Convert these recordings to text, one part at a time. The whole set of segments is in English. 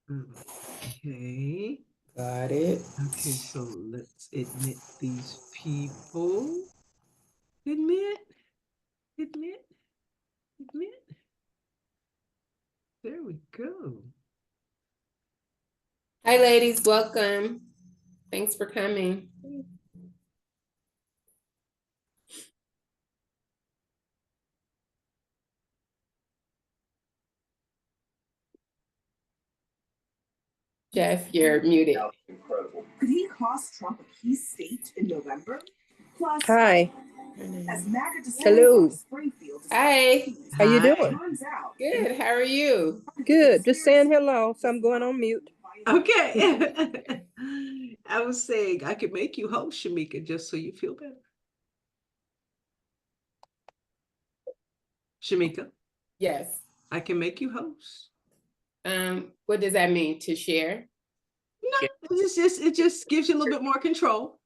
Okay. Got it. Okay, so let's admit these people. Admit, admit, admit. There we go. Hi, ladies. Welcome. Thanks for coming. Jeff, you're muted. Incredible. Could he cost Trump a key state in November? Plus, Hi. as MAGA descends Hello. on Springfield, Hi. How you Hi. doing? turns out Good. How are you? Good. Just saying hello. So I'm going on mute. Okay. I was saying I could make you host, Shemika, just so you feel better. Shemika, Yes. I can make you host. What does that mean? To share? No, it just gives you a little bit more control.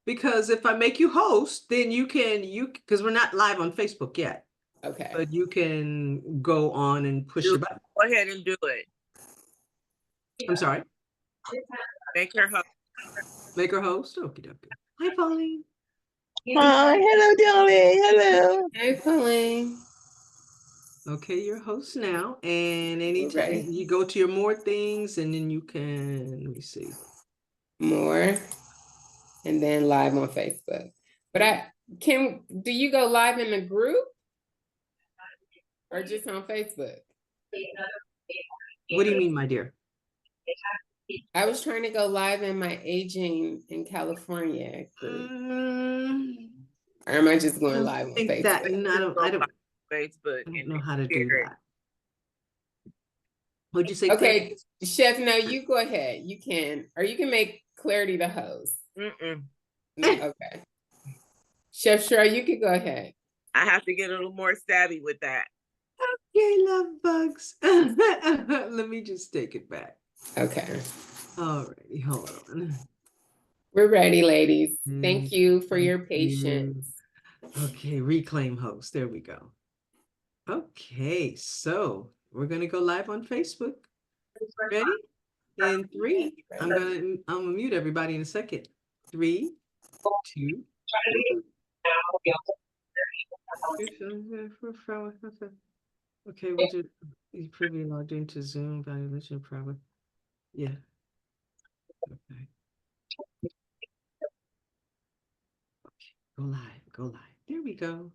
Because if I make you host, then you because we're not live on Facebook yet, Okay. but you can go on and push the button. Go ahead and do it. I'm sorry. Make her host. Make her host. Okie dokie. Hi, Pauline. Hi. Hello, Dolly. Hello. Hi, Pauline. Okay, you're host now. And anytime ready. you go to your more things, and then you can, let me see. More. And then live on Facebook. But do you go live in the group? Or just on Facebook? What do you mean, my dear? I was trying to go live in my Aging in California group. Or am I just going live on Facebook? I don't Facebook. I don't know how to do that. What'd you say? Okay, Chef, no, you go ahead. You can, or you can make Clarity the host. Mm-mm. No, okay. Chef Cheryl, you can go ahead. I have to get a little more savvy with that. Okay, love bugs. Let me just take it back. Okay. All righty, hold on. We're ready, ladies. Thank you for your patience. Okay, reclaim host. There we go. Okay, so we're gonna go live on Facebook. Ready? In 3, I'm gonna mute everybody in a second. 3, 2. Okay, would you previously logged into Zoom valuation probably? Yeah. Okay. Go live, go live. There we go.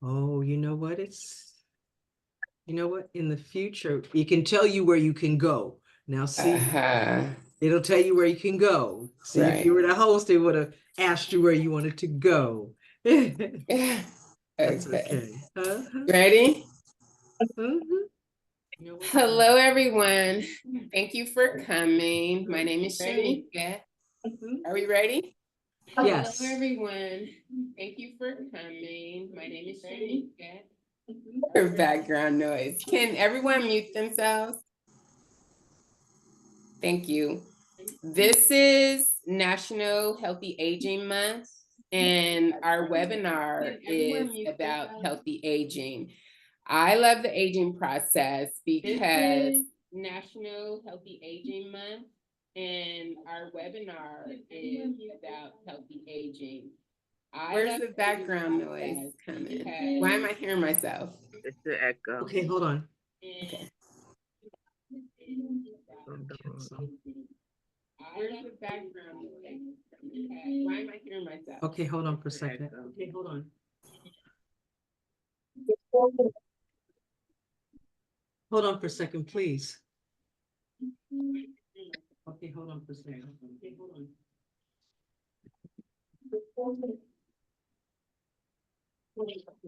Oh, you know what? In the future, it can tell you where you can go. Now, see, it'll tell you where you can go. See, if you were the host, it would have asked you where you wanted to go. That's okay. Ready? Mm-hmm. Hello, everyone. Thank you for coming. My name is Shemika. Are we ready? Yes. Hello, everyone. Thank you for coming. My name is Shemika. Or background noise. Can everyone mute themselves? Thank you. This is National Healthy Aging Month, and our webinar is about healthy aging. I love the aging process because National Healthy Aging Month, and our webinar is about healthy aging. Where's the background noise coming? Why am I hearing myself? It's the echo. Okay, hold on. Okay. Where's the background noise? Why am I hearing myself? Okay, hold on for a second. Okay, hold on. Hold on for a second, please. Okay, hold on for a second. Okay, hold on.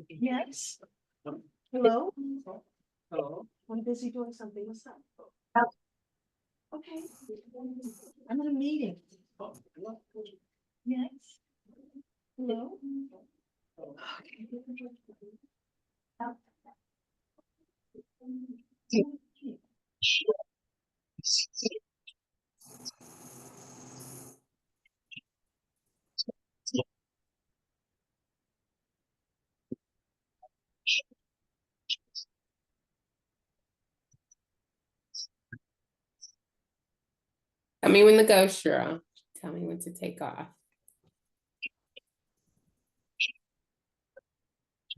Yes. Hello? Hello? I'm busy doing something. What's up? Okay. I'm in a meeting. Yes. Hello? Okay. Tell me when to go, Cheryl. Tell me when to take off.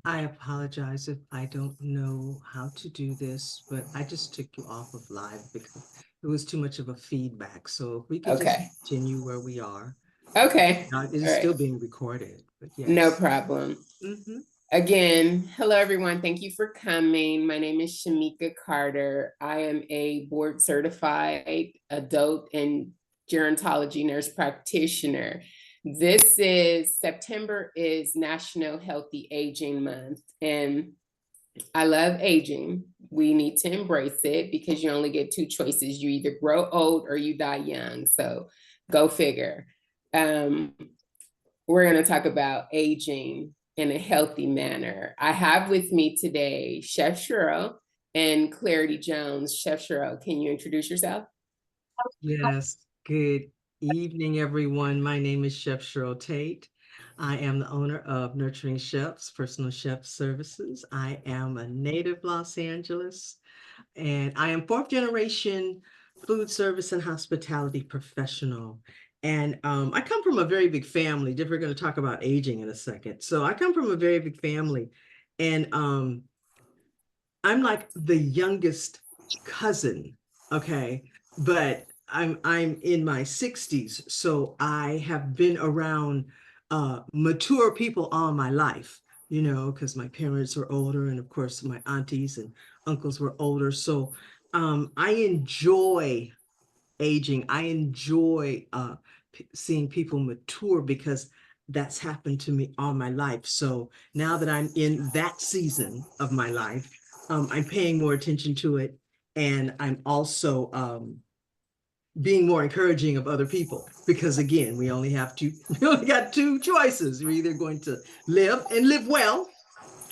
I apologize if I don't know how to do this, but I just took you off of live because it was too much of a feedback. So if we could just Okay. continue where we are. Okay. Now, it is All right. still being recorded, but yes. No problem. Mhm. Again, hello everyone. Thank you for coming. My name is Shemika Carter. I am a board certified adult and gerontology nurse practitioner. September is National Healthy Aging Month, and I love aging. We need to embrace it because you only get two choices. You either grow old or you die young. So go figure. We're going to talk about aging in a healthy manner. I have with me today Chef Cheryl and Clarity Jones. Chef Cheryl, can you introduce yourself? Yes. Good evening, everyone. My name is Chef Cheryl Tate. I am the owner of Nurturing Chefs, Personal Chef Services. I am a native Los Angeles, and I am fourth generation food service and hospitality professional. And I come from a very big family. We're going to talk about aging in a second. So I come from a very big family, and I'm like the youngest cousin, okay? But I'm in my 60s, so I have been around mature people all my life, you know, because my parents were older, and of course my aunties and uncles were older. So I enjoy aging. I enjoy seeing people mature because that's happened to me all my life. So now that I'm in that season of my life, I'm paying more attention to it. And I'm also being more encouraging of other people because again, we only got two choices. We're either going to live and live well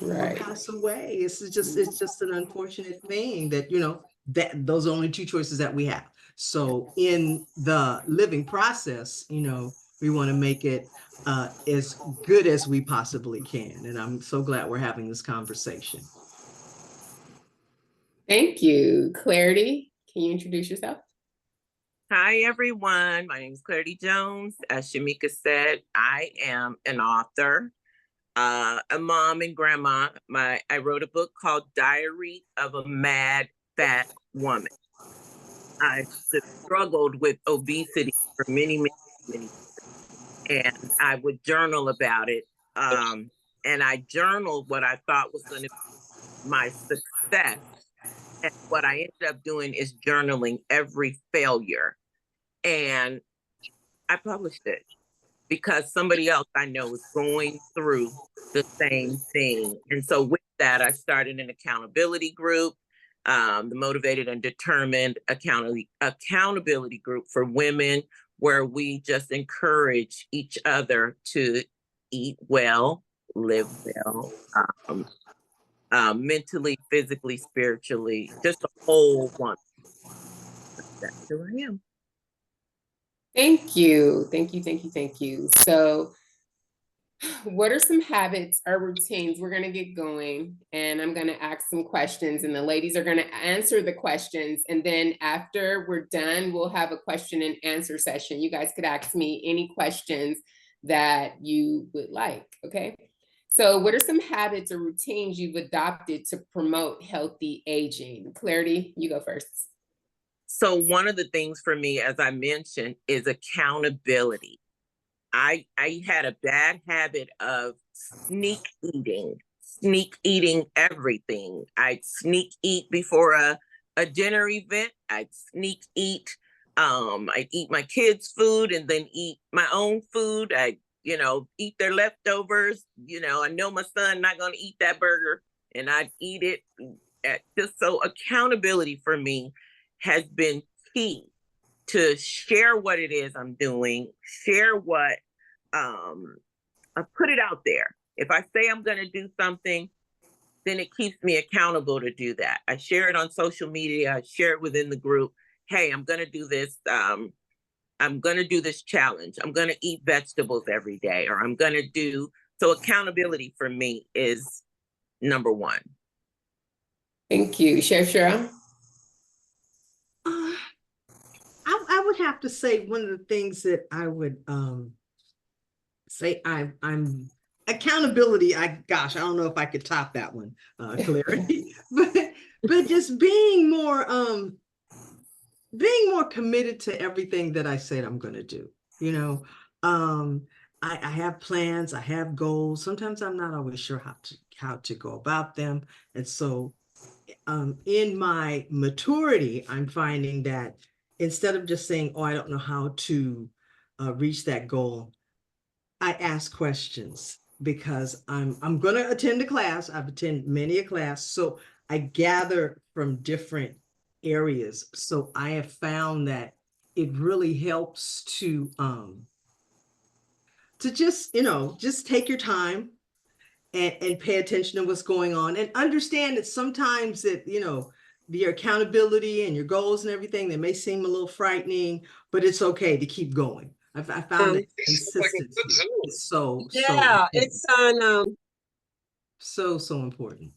or Right. pass away. It's just an unfortunate thing that, you know, that those are only two choices that we have. So in the living process, you know, we want to make it as good as we possibly can. And I'm so glad we're having this conversation. Thank you. Clarity, can you introduce yourself? Hi, everyone. My name is Clarity Jones. As Shemika said, I am an author, a mom and grandma. I wrote a book called Diary of a Mad Fat Woman. I struggled with obesity for many, and I would journal about it. And I journaled what I thought was going to be my success. And what I ended up doing is journaling every failure. And I published it because somebody else I know is going through the same thing. And so with that, I started an accountability group, the Motivated and Determined Accountability Group for women, where we just encourage each other to eat well, live well, mentally, physically, spiritually, just a whole one. That's who I am. Thank you. Thank you. Thank you. Thank you. So what are some habits or routines? We're going to get going and I'm going to ask some questions and the ladies are going to answer the questions. And then after we're done, we'll have a question and answer session. You guys could ask me any questions that you would like. Okay. So what are some habits or routines you've adopted to promote healthy aging? Clarity, you go first. So one of the things for me, as I mentioned, is accountability. I had a bad habit of sneak eating everything. I'd sneak eat before a dinner event. I'd eat my kids' food and then eat my own food. I'd, eat their leftovers. I know my son not gonna eat that burger and I'd eat it. Just so accountability for me has been key to share what it is I'm doing, share what I put it out there. If I say I'm going to do something, then it keeps me accountable to do that. I share it on social media. I share it within the group. Hey, I'm going to do this. I'm going to do this challenge. I'm going to eat vegetables every day, or I'm going to do. So accountability for me is number one. Thank you. Chef Cheryl? I would have to say one of the things that I would say I'm accountability. I don't know if I could top that one, clarity, but just being more committed to everything that I said I'm going to do. You know, I have plans, I have goals. Sometimes I'm not always sure how to go about them, and so in my maturity, I'm finding that instead of just saying, "Oh, I don't know how to reach that goal," I ask questions because I'm going to attend a class. I've attended many a class, so I gather from different areas. So I have found that it really helps to just just take your time and pay attention to what's going on and understand that sometimes that your accountability and your goals and everything, they may seem a little frightening, but it's okay to keep going. I found that consistency is so Yeah, it's on. so important.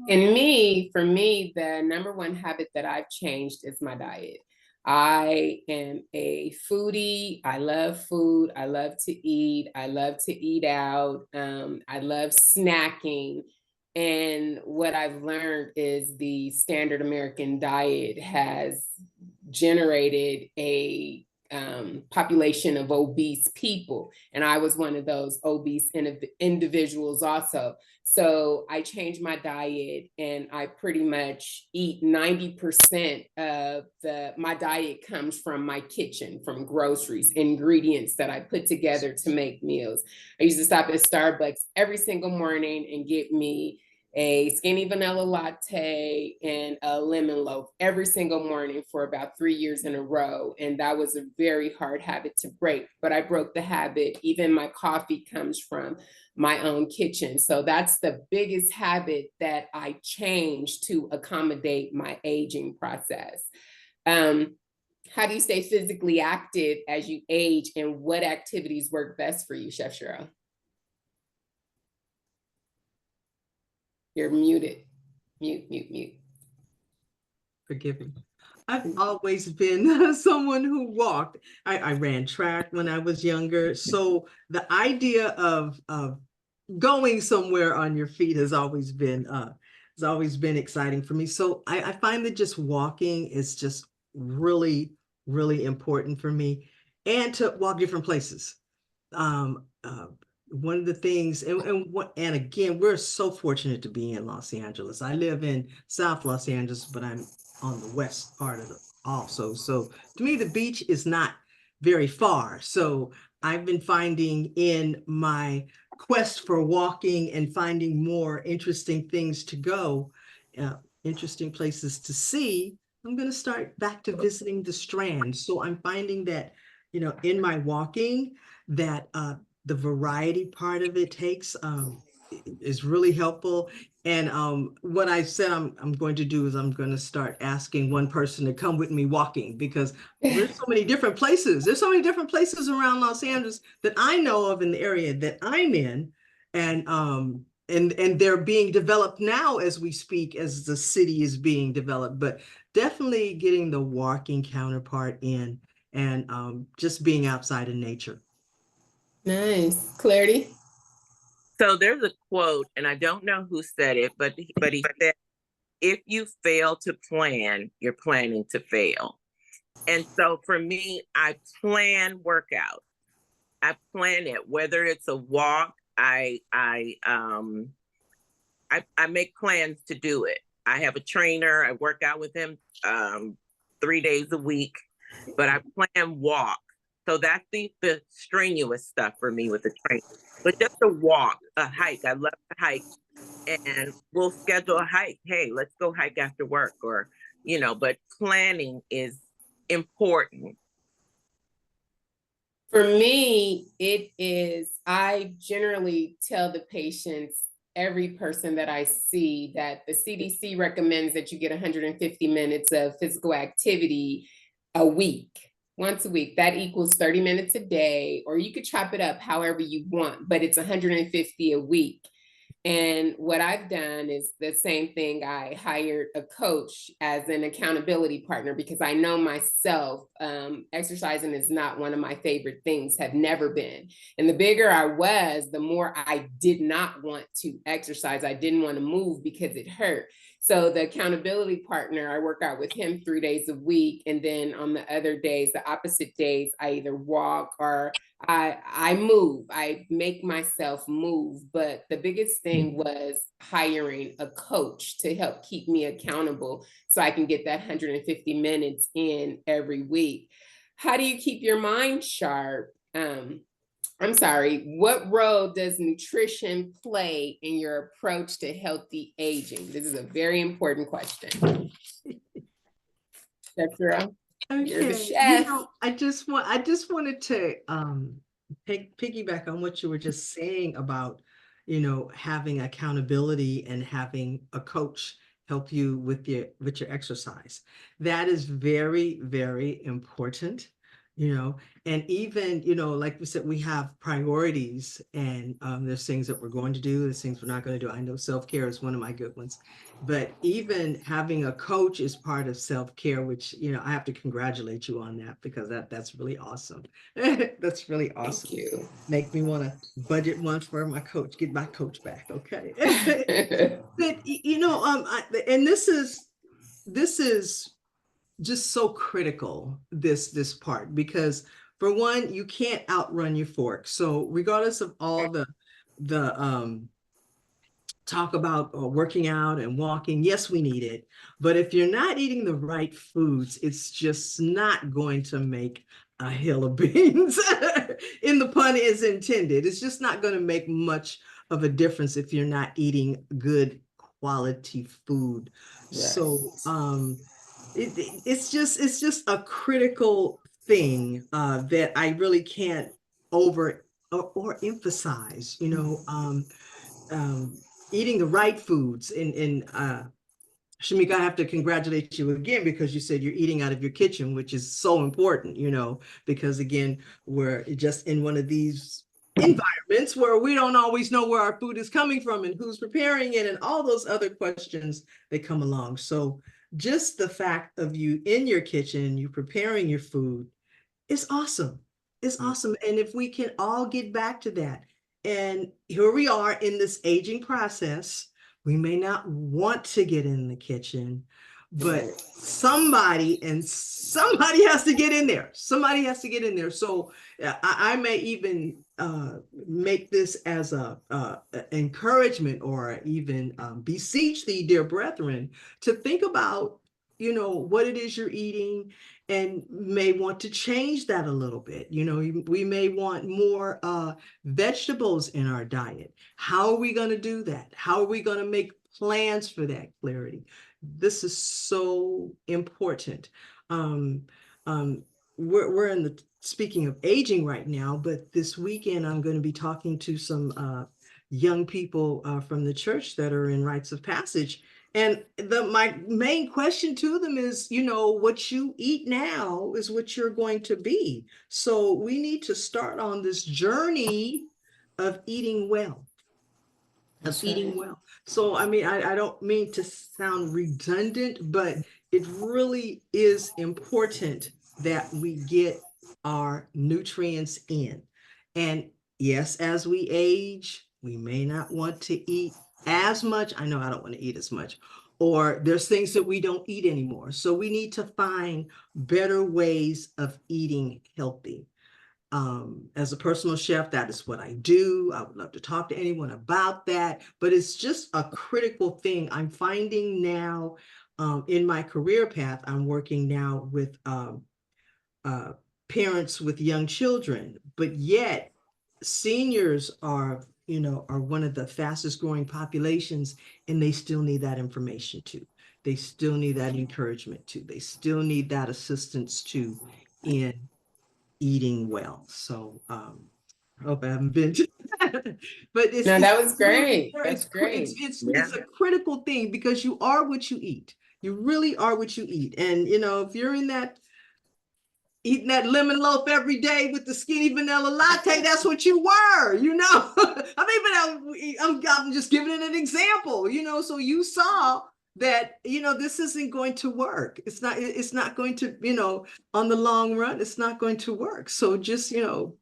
And for me, the number one habit that I've changed is my diet. I am a foodie. I love food. I love to eat. I love to eat out. I love snacking. And what I've learned is the standard American diet has generated a population of obese people. And I was one of those obese individuals also. So I changed my diet and I pretty much eat 90% of my diet comes from my kitchen, from groceries, ingredients that I put together to make meals. I used to stop at Starbucks every single morning and get me a skinny vanilla latte and a lemon loaf every single morning for about 3 years in a row. And that was a very hard habit to break, but I broke the habit. Even my coffee comes from my own kitchen. So that's the biggest habit that I changed to accommodate my aging process. How do you stay physically active as you age, and what activities work best for you, Chef Cheryl? You're muted. Mute. Forgive me. I've always been someone who walked. I ran track when I was younger. So the idea of going somewhere on your feet has always been exciting for me. So I find that just walking is just really, really important for me, and to walk different places. One of the things, and again, we're so fortunate to be in Los Angeles. I live in South Los Angeles, but I'm on the west part of it also. So to me, the beach is not very far. So I've been finding in my quest for walking and finding more interesting things to go, interesting places to see, I'm going to start back to visiting the Strand. So I'm finding that, in my walking, that the variety part of it takes is really helpful. And what I said I'm going to do is I'm going to start asking one person to come with me walking, because there's so many different places. There's so many different places around Los Angeles that I know of in the area that I'm in. And they're being developed now as we speak, as the city is being developed, but definitely getting the walking counterpart in, and just being outside in nature. Nice. Clarity? So there's a quote, and I don't know who said it, but he said, if you fail to plan, you're planning to fail. And so for me, I plan workout. I plan it, whether it's a walk, I make plans to do it. I have a trainer, I work out with him 3 days a week, but I plan walk. So that's the strenuous stuff for me with the trainer. But just a walk, a hike, I love to hike, and we'll schedule a hike. Hey, let's go hike after work, or, but planning is important. For me, it is, I generally tell the patients, every person that I see, that the CDC recommends that you get 150 minutes of physical activity a week. Once a week, that equals 30 minutes a day, or you could chop it up however you want, but it's 150 a week. And what I've done is the same thing. I hired a coach as an accountability partner because I know myself, exercising is not one of my favorite things, have never been. And the bigger I was, the more I did not want to exercise. I didn't want to move because it hurt. So the accountability partner, I work out with him 3 days a week. And then on the other days, the opposite days, I either walk or I move. I make myself move. But the biggest thing was hiring a coach to help keep me accountable so I can get that 150 minutes in every week. How do you keep your mind sharp? I'm sorry, what role does nutrition play in your approach to healthy aging? This is a very important question. Cheryl, you're the chef. I just wanted to piggyback on what you were just saying about, having accountability and having a coach help you with your exercise. That is very, very important. And even, like we said, we have priorities, and there's things that we're going to do, there's things we're not going to do. I know self-care is one of my good ones, but even having a coach is part of self-care, which, I have to congratulate you on that, because that's really awesome. That's really awesome. Thank you. Make me want to budget one for my coach, get my coach back. Okay. But, and this is just so critical, this part, because for one, you can't outrun your fork. So regardless of all the talk about working out and walking, yes, we need it, but if you're not eating the right foods, it's just not going to make a hill of beans. In the pun is intended. It's just not going to make much of a difference if you're not eating good quality food. Yes. So it's just a critical thing that I really can't over or emphasize. Eating the right foods. And Shemika, I have to congratulate you again, because you said you're eating out of your kitchen, which is so important. Because again, we're just in one of these environments where we don't always know where our food is coming from and who's preparing it and all those other questions that come along. So just the fact of you in your kitchen, you preparing your food, is awesome. It's awesome. And if we can all get back to that, and here we are in this aging process, we may not want to get in the kitchen, but somebody has to get in there. Somebody has to get in there. So I may even make this as a encouragement, or even beseech thee, dear brethren, to think about, what it is you're eating, and may want to change that a little bit. We may want more vegetables in our diet. How are we going to do that? How are we going to make plans for that clarity? This is so important. We're in the speaking of aging right now, but this weekend I'm going to be talking to some young people from the church that are in rites of passage. And my main question to them is, what you eat now is what you're going to be. So we need to start on this journey of eating well. So, I mean, I don't mean to sound redundant, but it really is important that we get our nutrients in. And yes, as we age, we may not want to eat as much. I know I don't want to eat as much, or there's things that we don't eat anymore. So we need to find better ways of eating healthy. As a personal chef, that is what I do. I would love to talk to anyone about that, but it's just a critical thing. I'm finding now in my career path, I'm working now with parents with young children, but yet seniors are one of the fastest growing populations, and they still need that information too. They still need that encouragement too. They still need that assistance too in eating well. So I hope I haven't been to that. But that was great. That's great. It's a critical thing, because you are what you eat. You really are what you eat. And if you're in that eating that lemon loaf every day with the skinny vanilla latte. That's what you were, you know. I mean, but I'm just giving it an example, you know. So you saw that, you know, this isn't going to work. It's not going to, you know, on the long run, it's not going to work. So just, you know,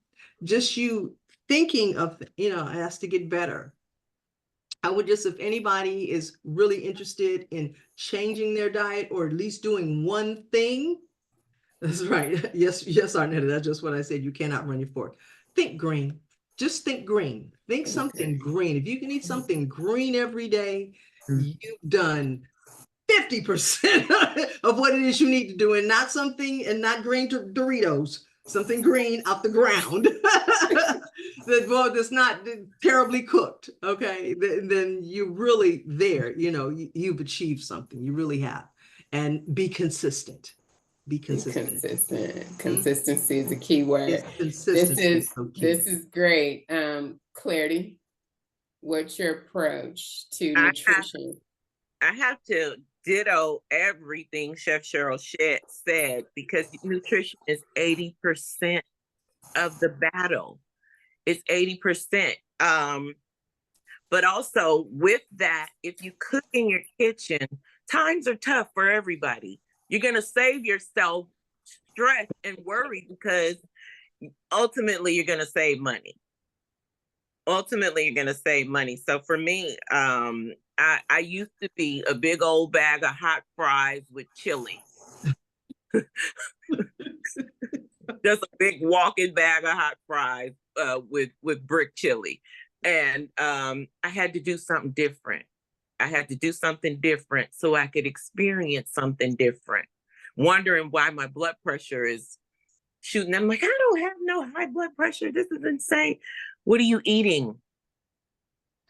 just you thinking of, you know, it has to get better. I would just, if anybody is really interested in changing their diet or at least doing one thing, that's right. Yes, yes, Arnetta, that's just what I said. You cannot run your fork. Think green. Just think green. Think something green. If you can eat something green every day, you've done 50% of what it is you need to do, and not something, and not green Doritos, something green out the ground that, well, that's not terribly cooked. Okay, then you're really there. You know, you've achieved something. You really have. And be consistent. Be consistent. Consistency is a key word. Yes, consistency is so key. This is great. Clarity, what's your approach to nutrition? I have to ditto everything Chef Cheryl said, because nutrition is 80% of the battle. It's 80%. But also with that, if you cook in your kitchen, times are tough for everybody. You're going to save yourself stress and worry, because ultimately you're going to save money. So for me, I used to be a big old bag of hot fries with chili. Just a big walking bag of hot fries with brick chili. And I had to do something different. So I could experience something different. Wondering why my blood pressure is shooting. I'm like, I don't have no high blood pressure. This is insane. What are you eating?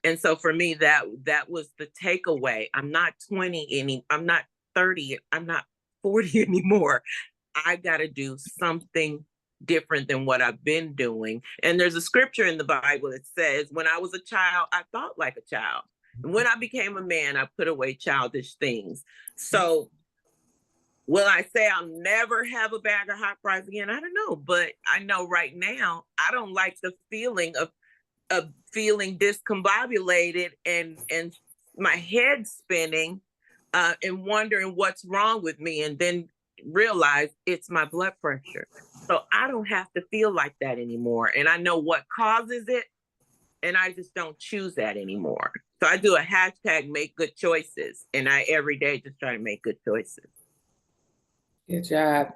And so for me, that was the takeaway. I'm not 20 I'm not 30, I'm not 40 anymore. I got to do something different than what I've been doing. And there's a scripture in the Bible that says, when I was a child, I thought like a child. And when I became a man, I put away childish things. So will I say I'll never have a bag of hot fries again? I don't know. But I know right now, I don't like the feeling of feeling discombobulated and my head spinning and wondering what's wrong with me, and then realize it's my blood pressure. So I don't have to feel like that anymore. And I know what causes it, and I just don't choose that anymore. So I do a hashtag make good choices, and I every day just try to make good choices. Good job.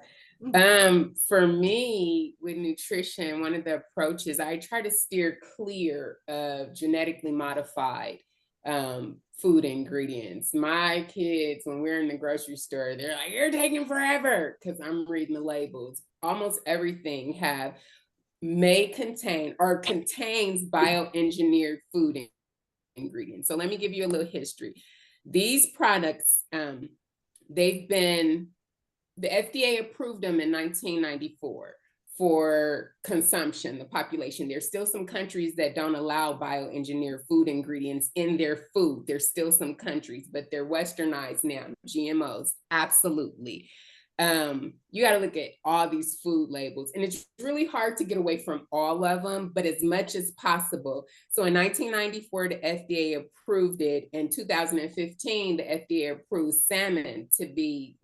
For me, with nutrition, one of the approaches, I try to steer clear of genetically modified food ingredients. My kids, when we're in the grocery store, they're like, you're taking forever, because I'm reading the labels. Almost everything may contain or contains bioengineered food ingredients. So let me give you a little history. These products, the FDA approved them in 1994 for consumption, the population. There's still some countries that don't allow bioengineered food ingredients in their food. There's still some countries, but they're westernized now. GMOs, absolutely. You got to look at all these food labels, and it's really hard to get away from all of them, but as much as possible. So in 1994, the FDA approved it. In 2015, the FDA approved salmon to be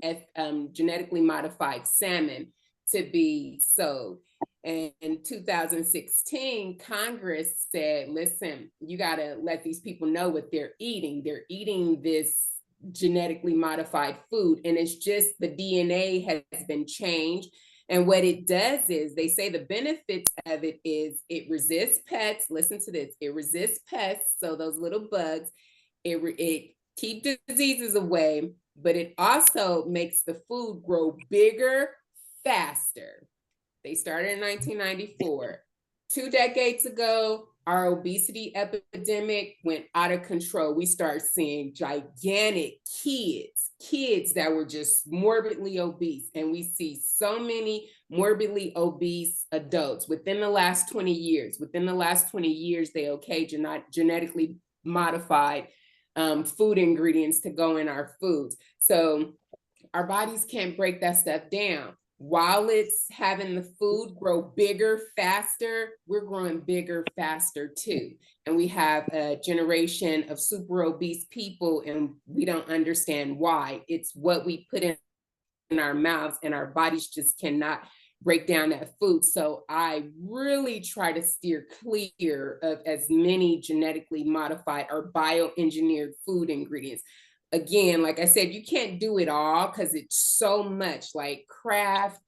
genetically modified salmon to be sold. And in 2016, Congress said, listen, you got to let these people know what they're eating. They're eating this genetically modified food, and it's just the DNA has been changed. And what it does is, they say the benefits of it is it resists pests. Listen to this. It resists pests. So those little bugs, it keeps diseases away, but it also makes the food grow bigger, faster. They started in 1994. 2 decades ago, our obesity epidemic went out of control. We started seeing gigantic kids that were just morbidly obese. And we see so many morbidly obese adults within the last 20 years. Within the last 20 years, they genetically modified food ingredients to go in our foods. So our bodies can't break that stuff down. while it's having the food grow bigger, faster, we're growing bigger, faster too. And we have a generation of super obese people, and we don't understand why. It's what we put in our mouths, and our bodies just cannot break down that food. So I really try to steer clear of as many genetically modified or bioengineered food ingredients. Again, like I said, you can't do it all because it's so much, like Kraft,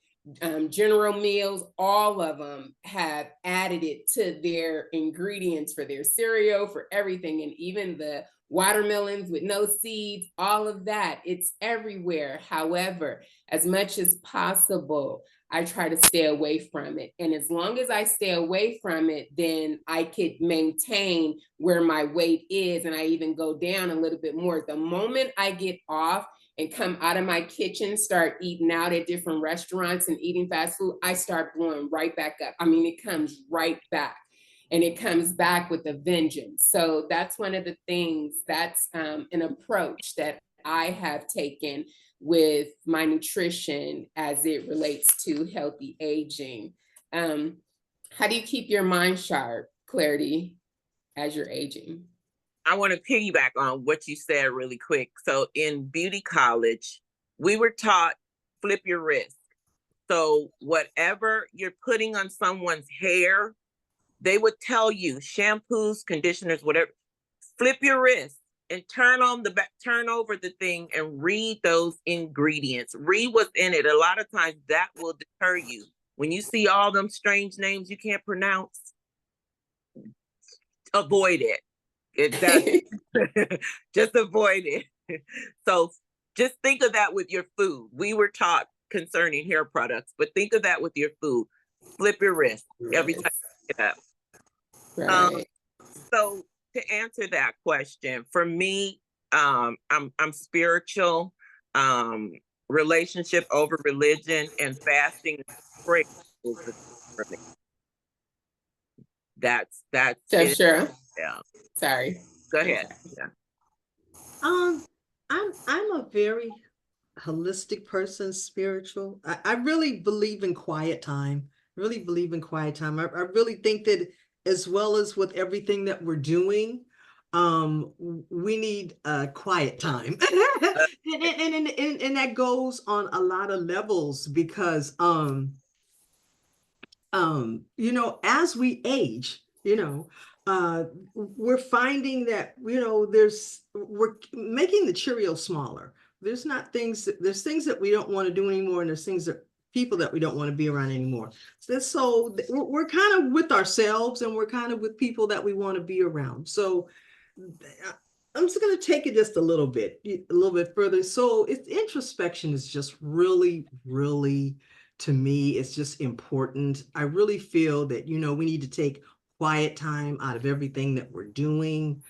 General Mills, all of them have added it to their ingredients for their cereal, for everything. And even the watermelons with no seeds, all of that, it's everywhere. However, as much as possible, I try to stay away from it. And as long as I stay away from it, then I could maintain where my weight is. And I even go down a little bit more. The moment I get off and come out of my kitchen, start eating out at different restaurants and eating fast food, I start blowing right back up. I mean, it comes right back. And it comes back with a vengeance. So that's one of the things, that's an approach that I have taken with my nutrition as it relates to healthy aging. How do you keep your mind sharp, Clarity, as you're aging? I want to piggyback on what you said really quick. So in beauty college, we were taught flip your wrist. So whatever you're putting on someone's hair, they would tell you shampoos, conditioners, whatever, flip your wrist and turn over the thing and read those ingredients. Read what's in it. A lot of times that will deter you. When you see all them strange names you can't pronounce, avoid it. Just avoid it. So just think of that with your food. We were taught concerning hair products, but think of that with your food. Flip your wrist every time you get up. Right. So to answer that question, for me, I'm spiritual, relationship over religion, and fasting prayer is the for me. That's So it. Cheryl, Yeah. sorry. Go ahead. Yeah. I'm a very holistic person, spiritual. I really believe in quiet time. I really think that as well as with everything that we're doing, we need a quiet time. And that goes on a lot of levels because as we age, we're finding that, we're making the Cheerios smaller. There's things that we don't want to do anymore, and there's people that we don't want to be around anymore. So we're kind of with ourselves, and we're kind of with people that we want to be around. So I'm just going to take it just a little bit further. So introspection is just really, really, to me, it's just important. I really feel that, we need to take quiet time out of everything that we're doing.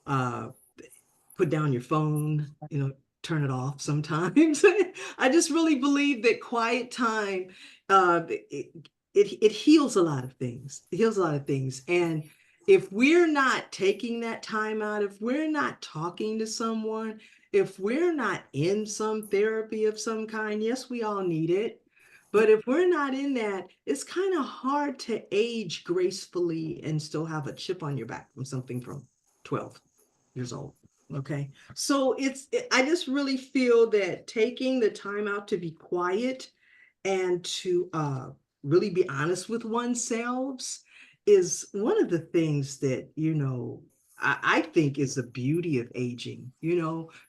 Put down your phone, turn it off sometimes. I just really believe that quiet time, it heals a lot of things. It heals a lot of things. And if we're not taking that time out, if we're not talking to someone, if we're not in some therapy of some kind, yes, we all need it. But if we're not in that, it's kind of hard to age gracefully and still have a chip on your back from something from 12 years old. Okay. So I just really feel that taking the time out to be quiet and to really be honest with oneself is one of the things that, I think is the beauty of aging,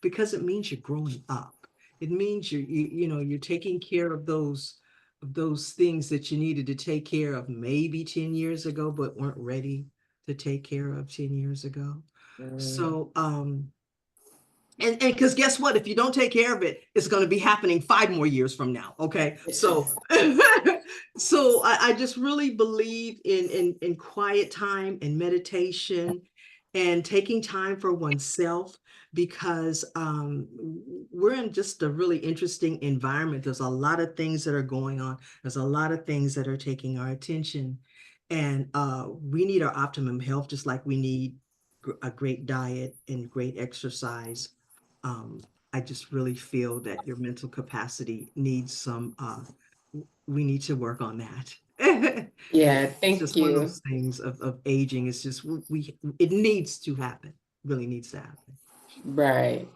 because it means you're growing up. It means you're taking care of those things that you needed to take care of maybe 10 years ago, but weren't ready to take care of 10 years ago. So, and because guess what? If you don't take care of it, it's going to be happening 5 more years from now. Okay. So, so I just really believe in quiet time and meditation and taking time for oneself, because we're in just a really interesting environment. There's a lot of things that are going on. There's a lot of things that are taking our attention, and we need our optimum health, just like we need a great diet and great exercise. I just really feel that your mental capacity needs some we need to work on that. Yeah, It's thank just one of you. those things of aging. It's just it needs to happen. Really needs to happen. Right.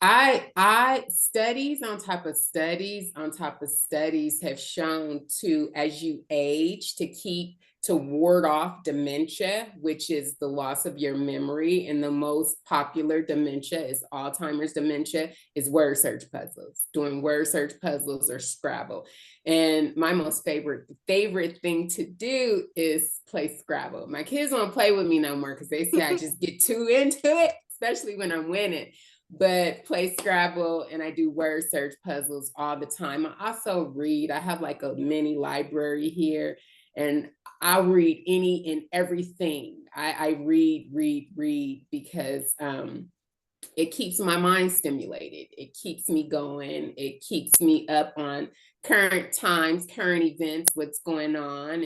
I studies on top of studies on top of studies have shown to, as you age, to ward off dementia, which is the loss of your memory. And the most popular dementia is Alzheimer's dementia, is word search puzzles, doing word search puzzles or Scrabble. And my most favorite thing to do is play Scrabble. My kids won't play with me no more because they say I just get too into it, especially when I'm winning. But play Scrabble, and I do word search puzzles all the time. I also read. I have like a mini library here, and I'll read any and everything. I read because it keeps my mind stimulated. It keeps me going. It keeps me up on current times, current events, what's going on,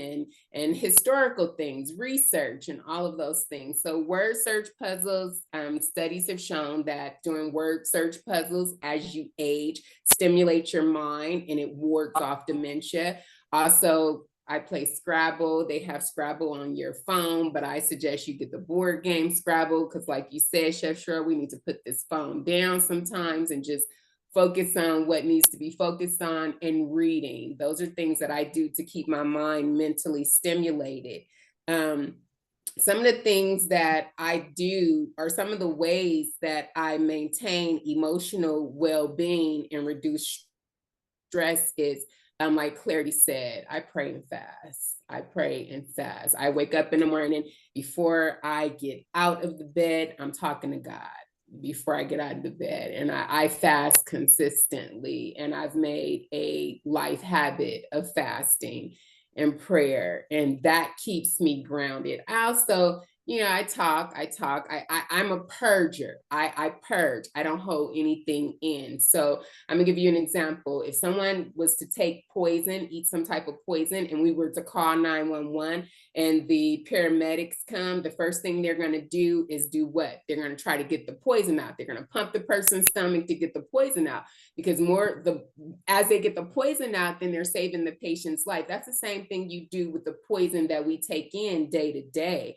and historical things, research, and all of those things. So word search puzzles, studies have shown that doing word search puzzles as you age stimulates your mind and it wards off dementia. Also, I play Scrabble. They have Scrabble on your phone, but I suggest you get the board game Scrabble because, like you said, Chef Cheryl, we need to put this phone down sometimes and just focus on what needs to be focused on, and reading. Those are things that I do to keep my mind mentally stimulated. Some of the things that I do, or some of the ways that I maintain emotional well-being and reduce stress, is like Clarity said, I pray and fast. I pray and fast. I wake up in the morning. Before I get out of the bed, I'm talking to God before I get out of the bed. And I fast consistently. And I've made a life habit of fasting and prayer. And that keeps me grounded. I also, I talk. I'm a purger. I purge. I don't hold anything in. So I'm gonna give you an example. If someone was to take poison, eat some type of poison, and we were to call 911 and the paramedics come, the first thing they're gonna do is do what? They're gonna try to get the poison out. They're gonna pump the person's stomach to get the poison out, because as they get the poison out, then they're saving the patient's life. That's the same thing you do with the poison that we take in day to day.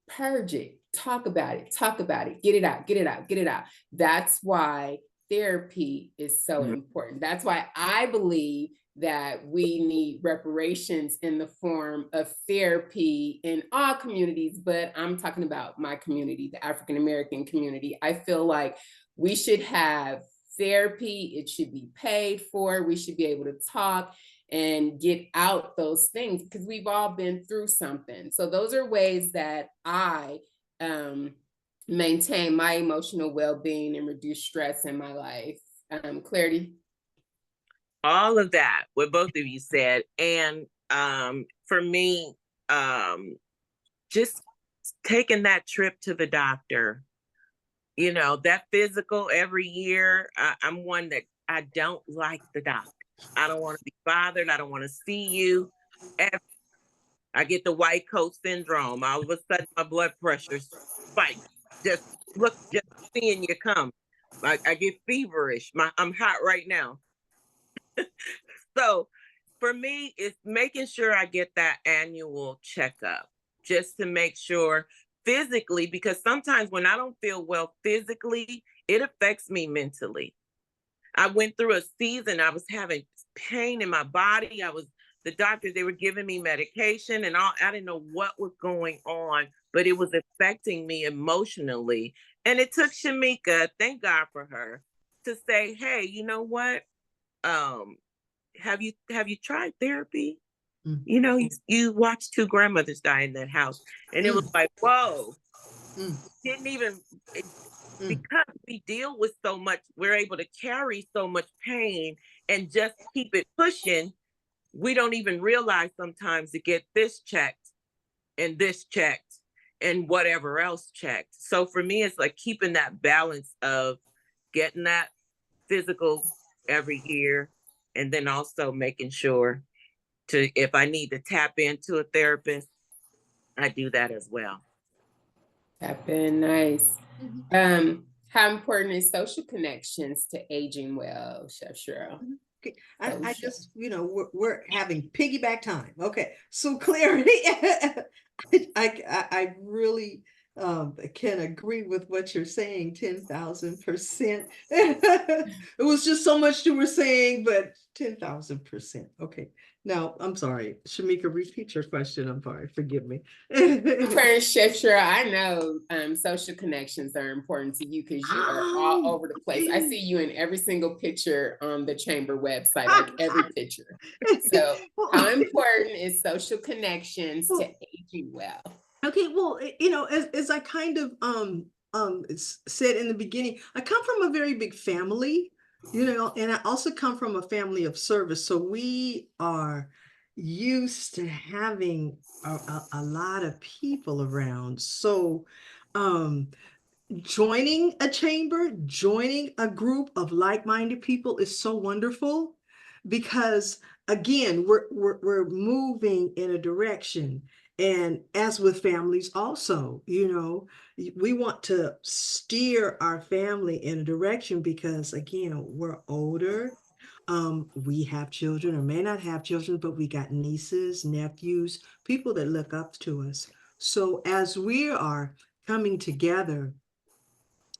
Purge it, talk about it, get it out. That's why therapy is so important. That's why I believe that we need reparations in the form of therapy in all communities, but I'm talking about my community, the African American community. I feel like we should have therapy. It should be paid for. We should be able to talk and get out those things because we've all been through something. So those are ways that I maintain my emotional well-being and reduce stress in my life. Clarity? All of that, what both of you said. And for me, just taking that trip to the doctor, that physical every year, I'm one that I don't like the doctor. I don't want to be bothered. I don't want to see you. I get the white coat syndrome. All of a sudden, my blood pressure spikes. Just seeing you come. I get feverish. I'm hot right now. So for me, it's making sure I get that annual checkup just to make sure physically, because sometimes when I don't feel well physically, it affects me mentally. I went through a season, I was having pain in my body. The doctors, they were giving me medication and all. I didn't know what was going on, but it was affecting me emotionally. And it took Shemika, thank God for her, to say, hey, you know what? Have you tried therapy? You watched 2 grandmothers die in that house. And it was like, whoa, didn't even, because we deal with so much, we're able to carry so much pain and just keep it pushing. We don't even realize sometimes to get this checked and whatever else checked. So for me, it's like keeping that balance of getting that physical every year, and then also making sure if I need to tap into a therapist, I do that as well. Tap in, nice. How important is social connections to aging well, Chef Cheryl? Okay, I Social. just, we're having piggyback time. Okay, so clarity. I really can agree with what you're saying, 10,000%. It was just so much you were saying, but 10,000%. Okay, now I'm sorry, Shemika, repeat your question. I'm sorry, forgive me. Friend Cheryl, I know social connections are important to you because you are all over the place. I see you in every single picture on the chamber website, like every picture. So how important is social connections to aging well? Okay, well, as I kind of said in the beginning, I come from a very big family, and I also come from a family of service. So we are used to having a lot of people around. So um joining a chamber, joining a group of like-minded people is so wonderful because again, we're moving in a direction. And as with families also, we want to steer our family in a direction because again, we're older. We have children or may not have children, but we got nieces, nephews, people that look up to us. So as we are coming together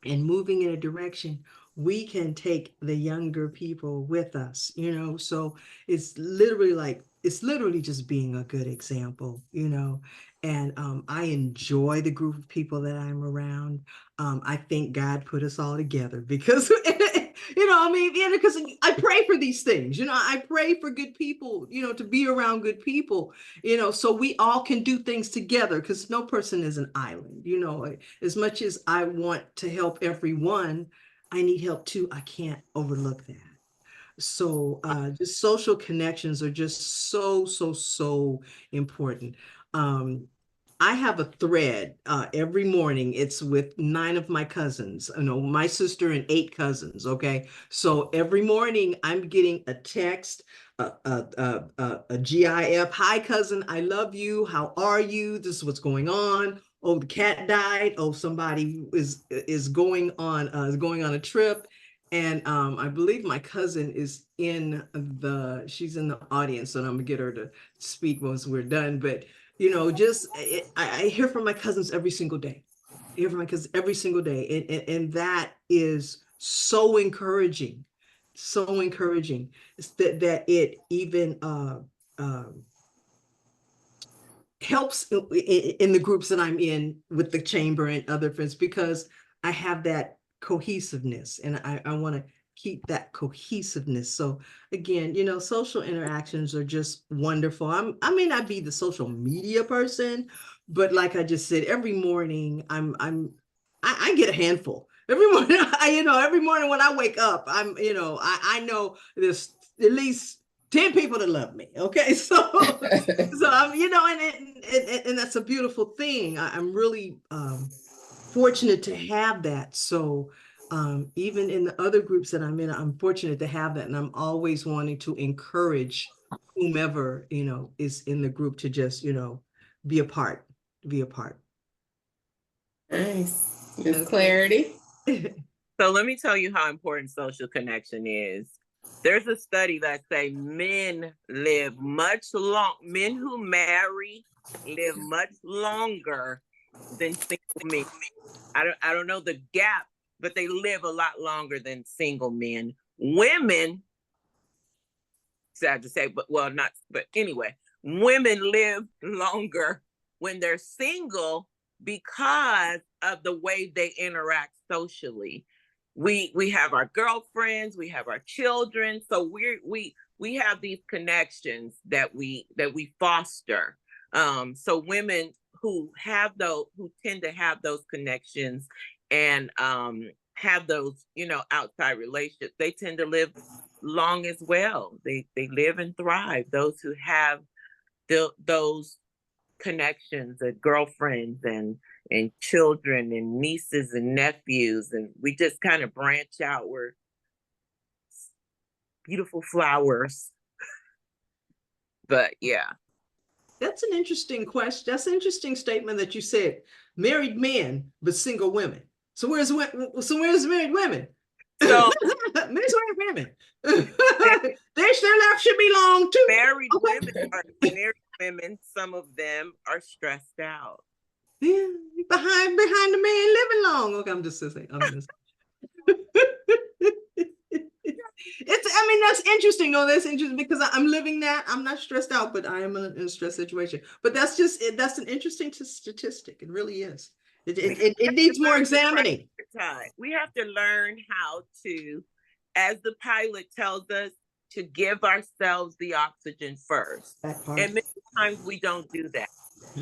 and moving in a direction, we can take the younger people with us, so it's literally just being a good example, and I enjoy the group of people that I'm around. I think God put us all together because because I pray for these things, I pray for good people, to be around good people, so we all can do things together because no person is an island, as much as I want to help everyone, I need help too. I can't overlook that. So just social connections are just so important. I have a thread every morning. It's with 9 of my cousins, my sister and 8 cousins. Okay. So every morning I'm getting a text, a GIF. Hi, cousin. I love you. How are you? This is what's going on. Oh, the cat died. Oh, somebody is going on a trip. And I believe my cousin is she's in the audience, and I'm gonna get her to speak once we're done. But I hear from my cousins every single day. I hear from my cousins every single day, and that is so encouraging, so encouraging. It's that it even helps in the groups that I'm in with the chamber and other friends because I have that cohesiveness and I want to keep that cohesiveness. So again, social interactions are just wonderful. I may not be the social media person, but like I just said, every morning I get a handful. Every morning, every morning when I wake up, I know there's at least 10 people that love me. Okay. So I'm, and that's a beautiful thing. I'm really fortunate to have that. So even in the other groups that I'm in, I'm fortunate to have that. And I'm always wanting to encourage whomever, is in the group to just, be a part, be a part. Nice. Miss Clarity. So let me tell you how important social connection is. There's a study that say men who marry live much longer than single men. I don't know the gap, but they live a lot longer than single men. Women, sad to say, but anyway, women live longer when they're single because of the way they interact socially. We have our girlfriends, we have our children, so we have these connections that we foster. So women who tend to have those connections and have those outside relationships, they tend to live long as well. They live and thrive. Those who have those connections, girlfriends and children and nieces and nephews, and we just kind of branch out. We're beautiful flowers. But yeah. That's an interesting question. That's an interesting statement that you said. Married men, but single women. So where's married women? So Men's women. Their life should be long too. married Okay. women, some of them are stressed out. Yeah, behind the man living long. Okay, I'm just saying. I mean, that's interesting. No, that's interesting because I'm living that. I'm not stressed out, but I am in a stress situation. But that's that's an interesting statistic. It really is. It needs more examining. We have to learn how to, as the pilot tells us, to give ourselves the oxygen first. And many times we don't do that.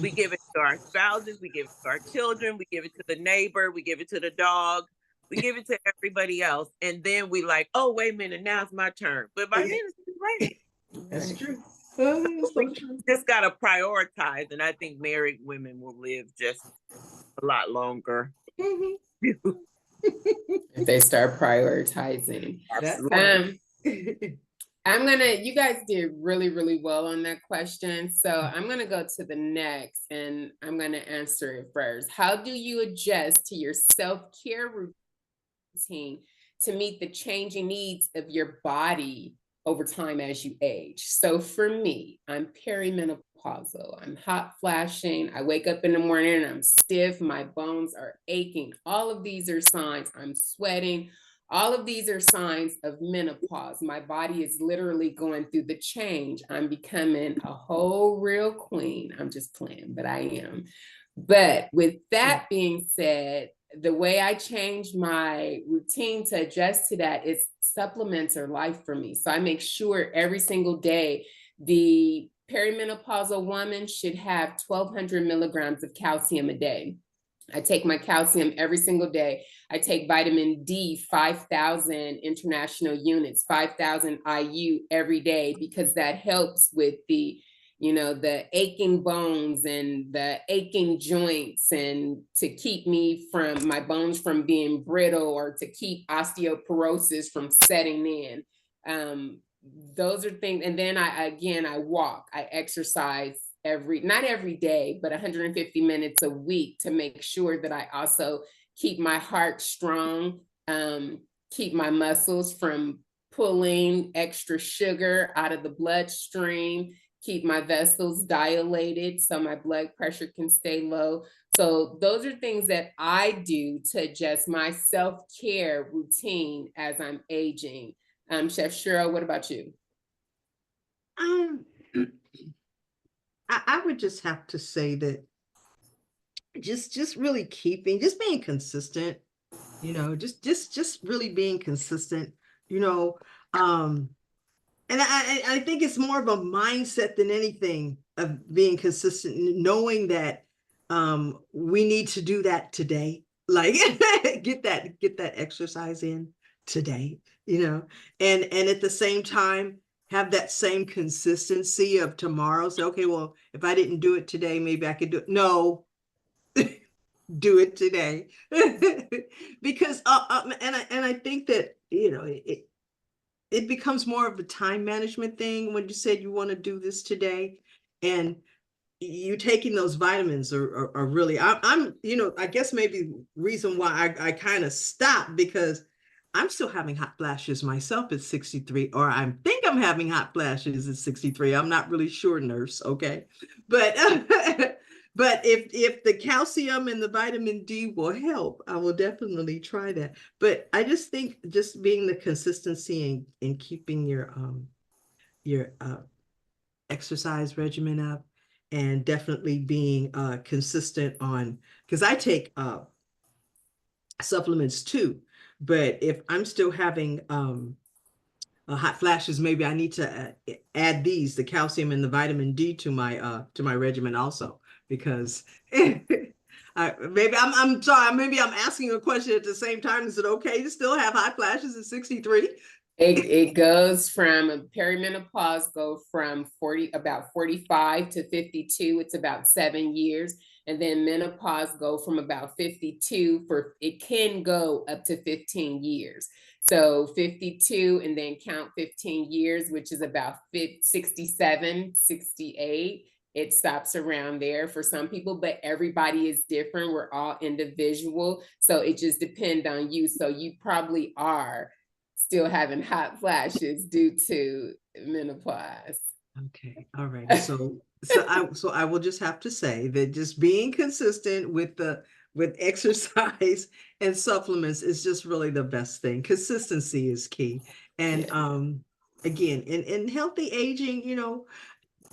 We give it to our spouses, we give it to our children, we give it to the neighbor, we give it to the dog, we give it to everybody else. And then we like, oh, wait a minute, now it's my turn. But by then it's too late. That's true. We just got to prioritize. And I think married women will live just a lot longer. If they start prioritizing. You guys did really, really well on that question. So I'm gonna go to the next and I'm gonna answer it first. How do you adjust to your self-care routine to meet the changing needs of your body over time as you age? So for me, I'm perimenopausal. I'm hot flashing. I wake up in the morning and I'm stiff. My bones are aching. All of these are signs. I'm sweating. All of these are signs of menopause. My body is literally going through the change. I'm becoming a whole real queen. I'm just playing, but I am. But with that being said, the way I change my routine to adjust to that is supplements are life for me. So I make sure every single day the perimenopausal woman should have 1,200 milligrams of calcium a day. I take my calcium every single day. I take vitamin D, 5,000 international units, 5,000 IU every day, because that helps with the aching bones and the aching joints, and to keep my bones from being brittle, or to keep osteoporosis from setting in. Those are things. And then I walk, I exercise not every day, but 150 minutes a week, to make sure that I also keep my heart strong, keep my muscles from pulling extra sugar out of the bloodstream, keep my vessels dilated so my blood pressure can stay low. So those are things that I do to adjust my self-care routine as I'm aging. Chef Cheryl, what about you? I would just have to say that just really being consistent, just really being consistent, and I think it's more of a mindset than anything of being consistent, knowing that we need to do that today, like get that exercise in today, and at the same time have that same consistency of tomorrow. So, okay, well, if I didn't do it today, maybe I could do it. No, do it today. Because and I think that it becomes more of a time management thing when you said you want to do this today, and you taking those vitamins are really, I'm I guess maybe reason why I kind of stopped, because I'm still having hot flashes myself at 63, or I think I'm having hot flashes at 63. I'm not really sure, nurse. Okay. But but if the calcium and the vitamin D will help, I will definitely try that. But I just think just being the consistency in keeping your exercise regimen up, and definitely being consistent on, because I take supplements too. But if I'm still having hot flashes, maybe I need to add the calcium and the vitamin D to my regimen also, because maybe I'm sorry, maybe I'm asking a question at the same time. Is it okay to still have hot flashes at 63? It goes from perimenopause, from about 45 to 52. It's about 7 years. And then menopause go from about 52 it can go up to 15 years. So 52 and then count 15 years, which is about 67, 68. it stops around there for some people, but everybody is different. We're all individual. So it just depends on you. So you probably are still having hot flashes due to menopause. Okay, all righty. So I will just have to say that just being consistent with exercise and supplements is just really the best thing. Consistency is key. And again, in healthy aging, you know,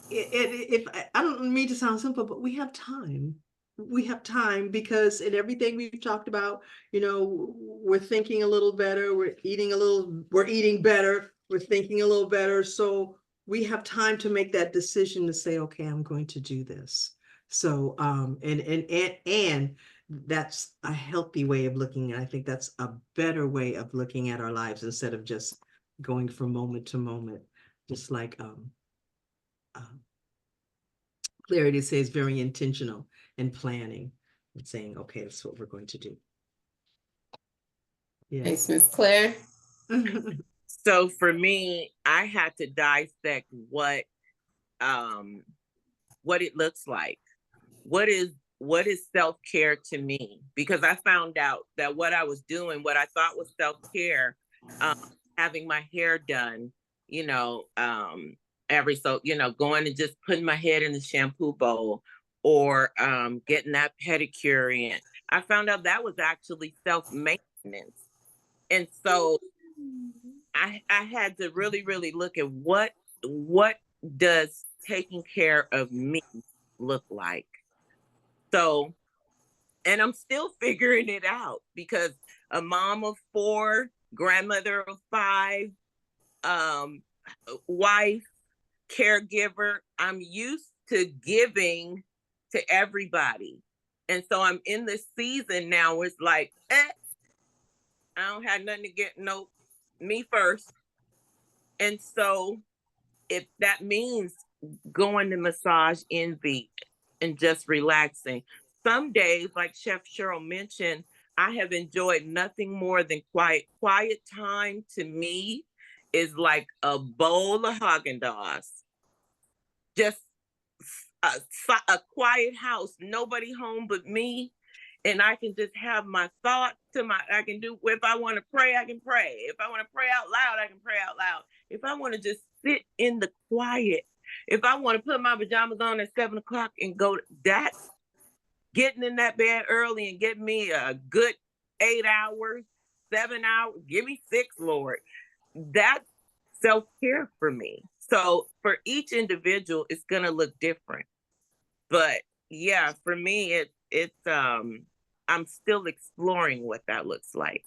if I don't mean to sound simple, but we have time. We have time because in everything we've talked about, you know, we're thinking a little better, we're eating better, we're thinking a little better. So we have time to make that decision to say, okay, I'm going to do this. So and that's a healthy way of looking. And I think that's a better way of looking at our lives instead of just going from moment to moment, just like Clarity says very intentional and planning and saying, okay, that's what we're going to do. Thanks, Yes. Miss Claire. So for me, I had to dissect what it looks like. What is self-care to me? Because I found out that what I was doing, what I thought was self-care, having my hair done, you know, going and just putting my head in the shampoo bowl, or getting that pedicure in. I found out that was actually self-maintenance. And so I had to really, really look at what does taking care of me look like. So, and I'm still figuring it out because a mom of 4, grandmother of 5, wife, caregiver, I'm used to giving to everybody. And so I'm in this season now where it's like, I don't have nothing to get, no, me first. And so if that means going to Massage Envy and just relaxing, some days, like Chef Cheryl mentioned, I have enjoyed nothing more than quiet. Quiet time to me is like a bowl of Haagen-Dazs. Just a quiet house, nobody home but me. And I can just have my thoughts I can do, if I want to pray, I can pray. If I want to pray out loud, I can pray out loud. If I want to just sit in the quiet, if I want to put my pajamas on at 7 o'clock and go, that's getting in that bed early and get me a good 8 hours, 7 hours, give me 6, Lord. That's self-care for me. So for each individual, it's going to look different. But yeah, for me, it's I'm still exploring what that looks like.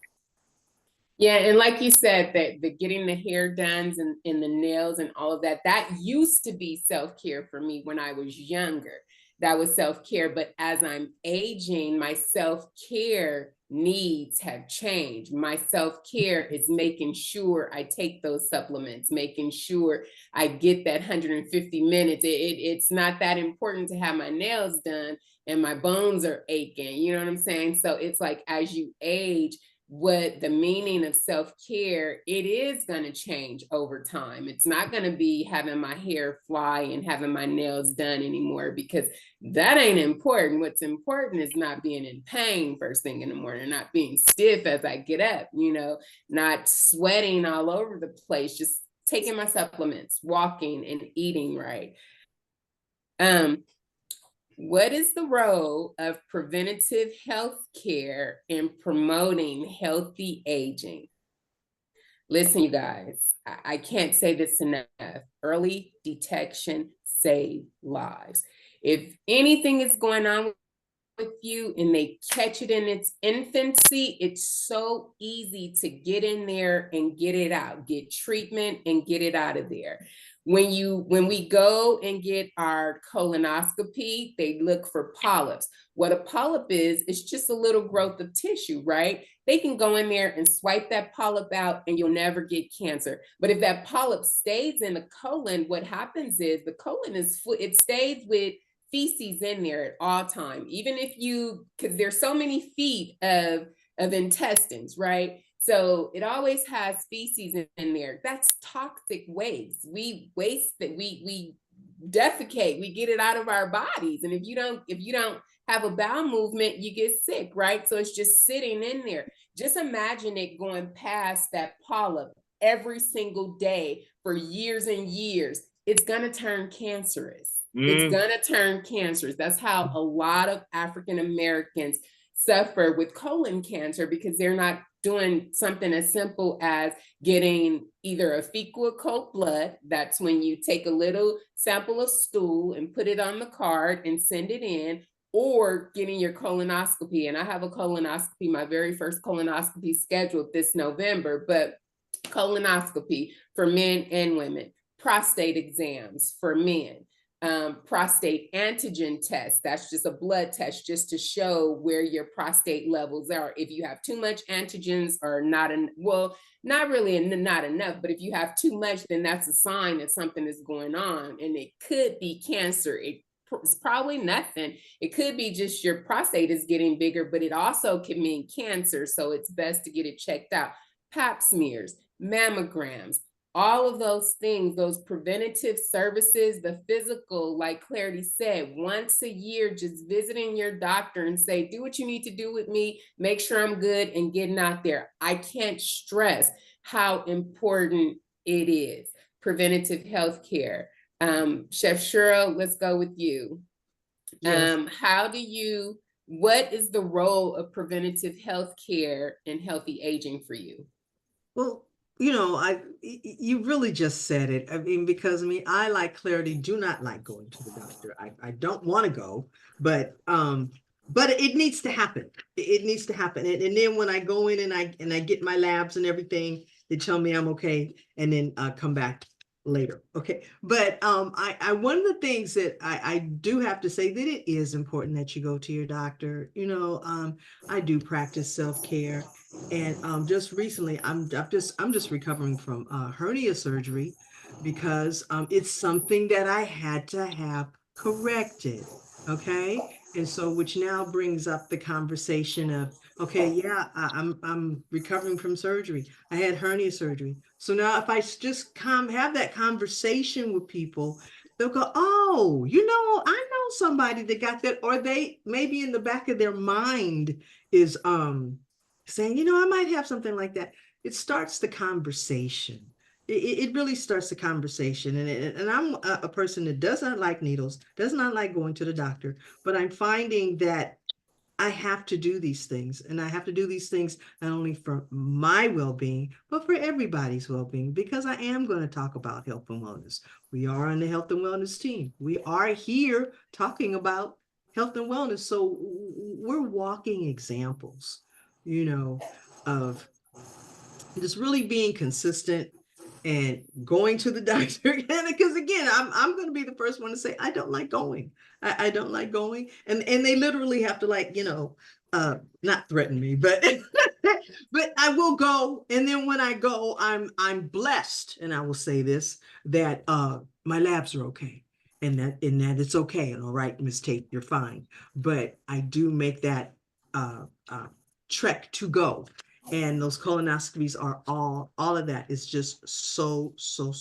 Yeah, and like you said, that the getting the hair done and the nails and all of that, that used to be self-care for me when I was younger. That was self-care. But as I'm aging, my self-care needs have changed. My self-care is making sure I take those supplements, making sure I get that 150 minutes. It's not that important to have my nails done and my bones are aching. You know what I'm saying? So it's like as you age, what the meaning of self-care, it is going to change over time. It's not going to be having my hair fly and having my nails done anymore, because that ain't important. What's important is not being in pain first thing in the morning, not being stiff as I get up, you know, not sweating all over the place, just taking my supplements, walking and eating right. What is the role of preventative health care in promoting healthy aging? Listen, you guys, I can't say this enough. Early detection saves lives. If anything is going on with you and they catch it in its infancy, it's so easy to get in there and get it out, get treatment and get it out of there. When we go and get our colonoscopy, they look for polyps. What a polyp is just a little growth of tissue, right? They can go in there and swipe that polyp out and you'll never get cancer. But if that polyp stays in the colon, what happens is the colon it stays with feces in there at all time, even if because there's so many feet of intestines, right? So it always has feces in there. That's toxic waste. We waste that we defecate, we get it out of our bodies. And if you don't have a bowel movement, you get sick, right? So it's just sitting in there. Just imagine it going past that polyp every single day for years and years. It's going to turn cancerous. It's going to turn cancerous. That's how a lot of African Americans suffer with colon cancer, because they're not doing something as simple as getting either a fecal occult blood. That's when you take a little sample of stool and put it on the card and send it in, or getting your colonoscopy. And I have a colonoscopy, my very first colonoscopy scheduled this November, but colonoscopy for men and women, prostate exams for men, prostate antigen test. That's just a blood test just to show where your prostate levels are. If you have too much antigens or not, not really not enough, but if you have too much, then that's a sign that something is going on, and it could be cancer. It's probably nothing. It could be just your prostate is getting bigger, but it also can mean cancer. So it's best to get it checked out. Pap smears, mammograms, all of those things, those preventative services, the physical, like Clarity said, once a year, just visiting your doctor and say, do what you need to do with me, make sure I'm good, and getting out there. I can't stress how important it is. Preventative health care. Chef Cheryl, let's go with you. Yes. What is the role of preventative health care in healthy aging for you? Well, you really just said it. I mean, because I, like Clarity, do not like going to the doctor. I don't want to go, but it needs to happen. It needs to happen. And then when I go in and I get my labs and everything, they tell me I'm okay, and then come back later. Okay. But one of the things that I do have to say, that it is important that you go to your doctor. I do practice self-care. And just recently, I'm just recovering from hernia surgery, because it's something that I had to have corrected. Okay, and so, which now brings up the conversation of, okay, yeah, I'm recovering from surgery. I had hernia surgery. So now, if I just have that conversation with people, they'll go, oh, I know somebody that got that, or they maybe in the back of their mind is saying, I might have something like that. It starts the conversation. It really starts the conversation. And I'm a person that does not like needles, does not like going to the doctor, but I'm finding that I have to do these things, and I have to do these things not only for my well-being, but for everybody's well-being, because I am going to talk about health and wellness. We are on the health and wellness team. We are here talking about health and wellness. So we're walking examples, of just really being consistent and going to the doctor again. Because again, I'm going to be the first one to say, I don't like going. I don't like going. And they literally have to, not threaten me, but but I will go. And then when I go, I'm blessed. And I will say this, that my labs are okay. And that it's okay. And all right, Miss Tate, you're fine. But I do make that trek to go. And those colonoscopies are all of that is just so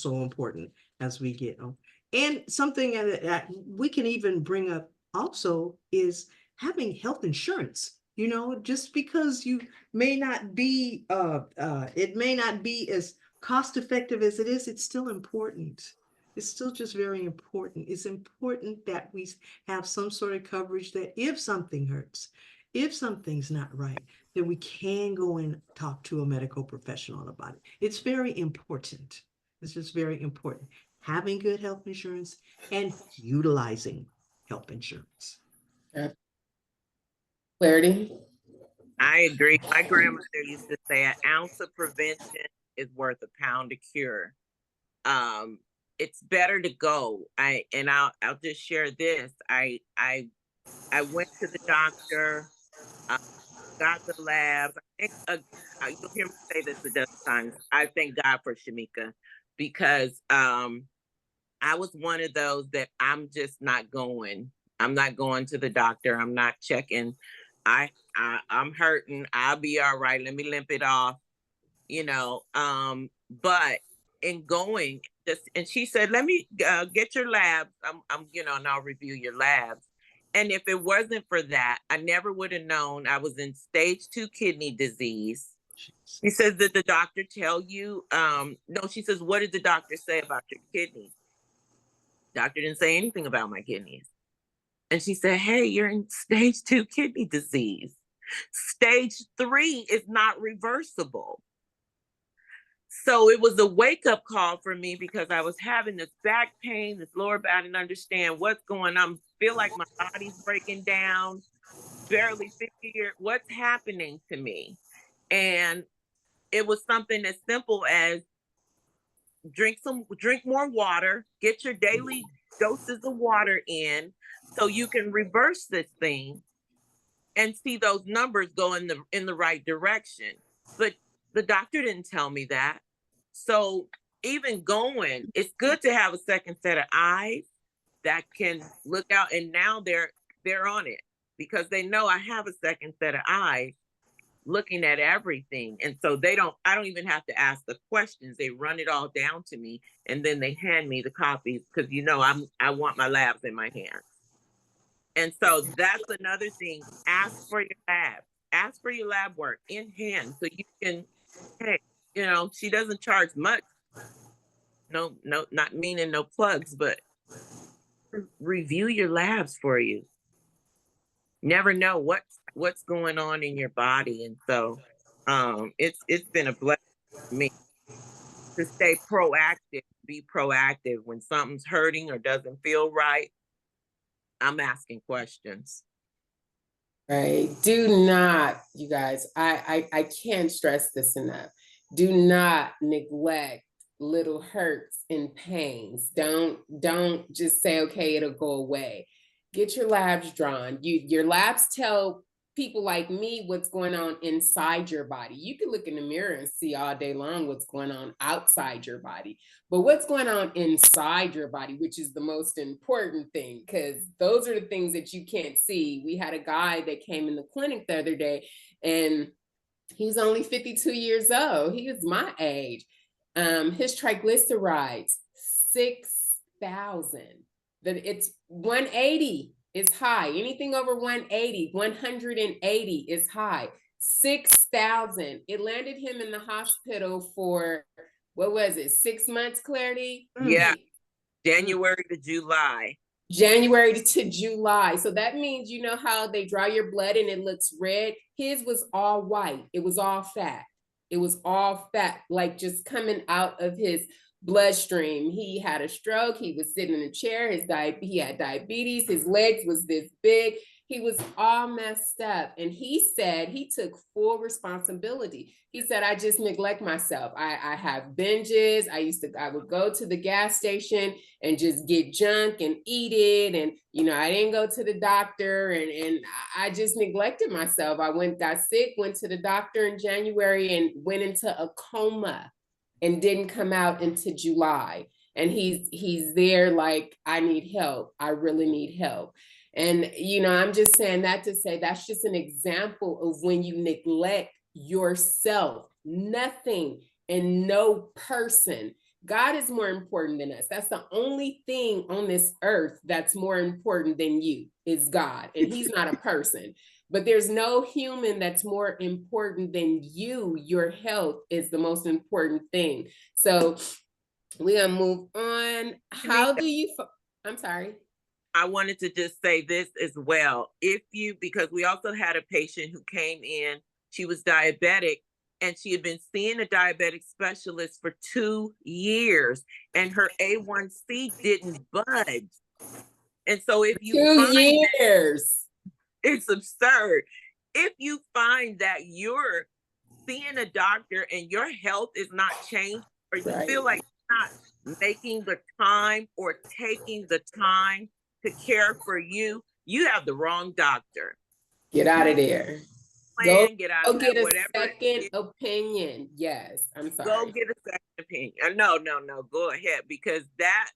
important as we get on. And something that we can even bring up also is having health insurance. Just because you may not be, it may not be as cost effective as it is, it's still important. It's still just very important. It's important that we have some sort of coverage, that if something hurts, if something's not right, then we can go and talk to a medical professional about it. It's very important. It's just very important. Having good health insurance and utilizing health insurance. Clarity? I agree. My grandmother used to say an ounce of prevention is worth a pound of cure. It's better to go. I'll just share this. I went to the doctor, got the labs. I think you'll hear me say this a dozen times. I thank God for Shemika, because I was one of those that I'm just not going. I'm not going to the doctor. I'm not checking. I'm hurting. I'll be all right. Let me limp it off. But in going, and she said, let me get your labs. I'm, and I'll review your labs. And if it wasn't for that, I never would have known I was in stage 2 kidney disease. He says, did the doctor tell you? No, she says, what did the doctor say about your kidneys? Doctor didn't say anything about my kidneys. And she said, hey, you're in stage 2 kidney disease. Stage 3 is not reversible. So it was a wake-up call for me because I was having this back pain, this lower back. I didn't understand what's going on. Feel like my body's breaking down, barely figure what's happening to me. And it was something as simple as drink more water, get your daily doses of water in so you can reverse this thing and see those numbers go in the right direction. But the doctor didn't tell me that. So even going, it's good to have a second set of eyes that can look out, and now they're on it because they know I have a second set of eyes looking at everything. And so I don't even have to ask the questions. They run it all down to me and then they hand me the copies because I want my labs in my hands. And so that's another thing. Ask for your lab work in hand so you can, hey, she doesn't charge much. No, not meaning no plugs, but review your labs for you. Never know what's going on in your body. And so it's been a blessing for me to stay proactive, be proactive when something's hurting or doesn't feel right. I'm asking questions. Right. Do not, you guys, I can't stress this enough. Do not neglect little hurts and pains. Don't just say, okay, it'll go away. Get your labs drawn. Your labs tell people like me what's going on inside your body. You can look in the mirror and see all day long what's going on outside your body, but what's going on inside your body, which is the most important thing, because those are the things that you can't see. We had a guy that came in the clinic the other day and he's only 52 years old. He was my age. His triglycerides, 6,000. That it's 180 is high. Anything over 180, 180 is high. 6,000. It landed him in the hospital for, what was it, 6 months, Clarity? Yeah, January to July. January to July. So that means, you know how they draw your blood and it looks red? His was all white. It was all fat. It was all fat, like just coming out of his bloodstream. He had a stroke. He was sitting in a chair. He had diabetes. His legs was this big. He was all messed up. And he said he took full responsibility. He said, I just neglect myself. I have binges. I would go to the gas station and just get junk and eat it. And, I didn't go to the doctor and I just neglected myself. I got sick, went to the doctor in January and went into a coma and didn't come out into July. And he's there like, I need help. I really need help. And, I'm just saying that to say that's just an example of when you neglect yourself. Nothing and no person. God is more important than us. That's the only thing on this earth that's more important than you is God. And he's not a person. But there's no human that's more important than you. Your health is the most important thing. So we're going to move on. How do you, I'm sorry. I wanted to just say this as well. Because we also had a patient who came in, she was diabetic and she had been seeing a diabetic specialist for 2 years and her A1C didn't budge. And so if you 2 years. It's absurd. If you find that you're seeing a doctor and your health is not changed, or you feel like you're not making the time or taking the time to care for you, you have the wrong doctor. Get out of there. Get out of there. Go get a second opinion. Yes, I'm sorry. Go get a second opinion. No. Go ahead, because that,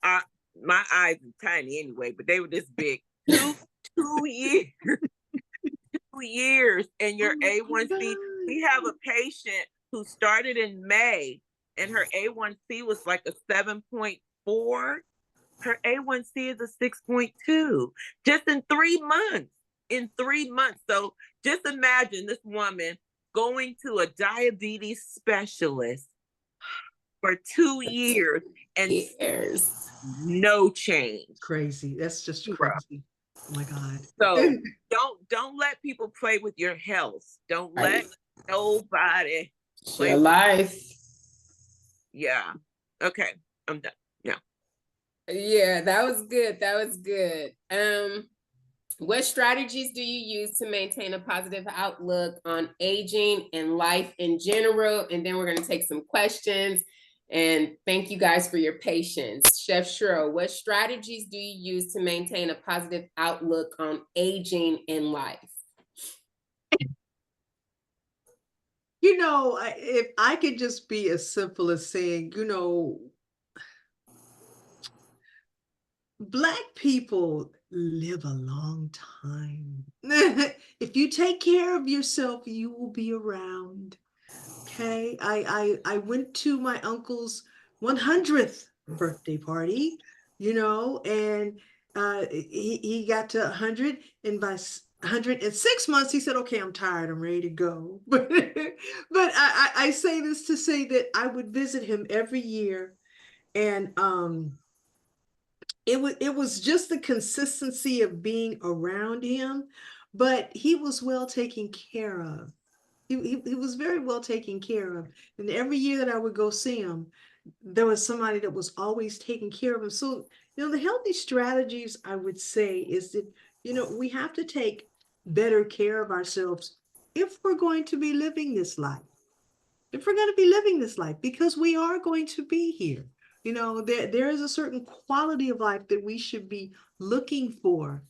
my eyes are tiny anyway, but they were this big. 2 years. 2 years and your A1C. We have a patient who started in May and her A1C was like a 7.4. Her A1C is a 6.2 just in 3 months. In 3 months. So just imagine this woman going to a diabetes specialist for 2 years and Years. no change. Crazy. That's just Zero. crazy. Oh my God. So don't let people play with your health. Don't let nobody It's play your with life. Yeah. Okay. I'm done. Yeah. Yeah, that was good. That was good. What strategies do you use to maintain a positive outlook on aging and life in general? And then we're going to take some questions. And thank you guys for your patience. Chef Cheryl, what strategies do you use to maintain a positive outlook on aging and life? You know, if I could just be as simple as saying, you know, Black people live a long time. If you take care of yourself, you will be around. Okay. I went to my uncle's 100th birthday party, you know, and he got to 100, and by 106 months, he said, okay, I'm tired, I'm ready to go. But I say this to say that I would visit him every year, and it was just the consistency of being around him, but he was well taken care of. He was very well taken care of. And every year that I would go see him, there was somebody that was always taking care of him. So, you know, the healthy strategies, I would say, is that, you know, we have to take better care of ourselves if we're going to be living this life. If we're going to be living this life, because we are going to be here. You know, there is a certain quality of life that we should be looking for